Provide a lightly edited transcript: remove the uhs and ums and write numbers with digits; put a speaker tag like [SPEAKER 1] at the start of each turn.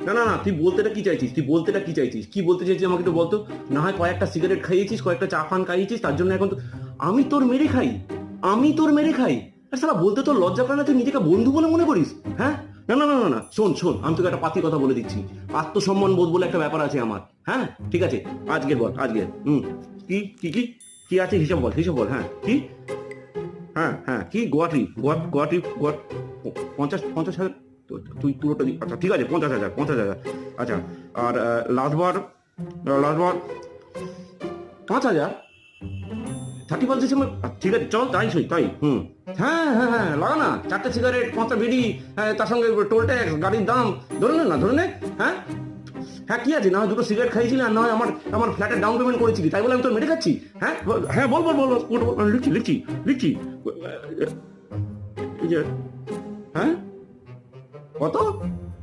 [SPEAKER 1] না না না, তুই বলতেটা কি চাইছিস, কি বলতে চাইছিস আমাকে একটু বলতো। না হয় কয়েকটা সিগারেট খাইয়েছিস, কয়েকটা চা পান খাইয়েছিস, তার জন্য এখন তো আমি তোর মেরে খাই, আর সালা বলতে তোর লজ্জা করে না? তুই নিজেকে বন্ধু বলে মনে করিস? হ্যাঁ, না না না না না, শোন শোন, আমি তোকে একটা পাতি কথা বলে দিচ্ছি। আত্মসম্মান বোধ বলে একটা ব্যাপার আছে আমার। হ্যাঁ ঠিক আছে, আজকের বল, আজকের কি কি কি কি আছে হিসাব বল, হ্যাঁ কি, হ্যাঁ হ্যাঁ কি, গোয়াটি 50,000, তুই পুরোটা আচ্ছা ঠিক আছে, 50,000, আচ্ছা। আর লাস্টবার 5,000, 31 ডিসেম্বর, ঠিক আছে চল তাই সই, তাই হ্যাঁ হ্যাঁ হ্যাঁ, লাগা না, 4টে সিগারেট, 5টা বিড়ি, হ্যাঁ তার সঙ্গে টোল ট্যাক্স, গাড়ির দাম, ধরে নে। হ্যাঁ হ্যাঁ কি আছে, না হয় 2টো সিগারেট খাইছিলি, আর না হয় আমার ফ্ল্যাটের ডাউন পেমেন্ট করেছিলি, তাই বলে আমি তোর মেরে খাচ্ছি? হ্যাঁ হ্যাঁ বল বল বল বল, আমি লিখছি এই যে, হ্যাঁ কত?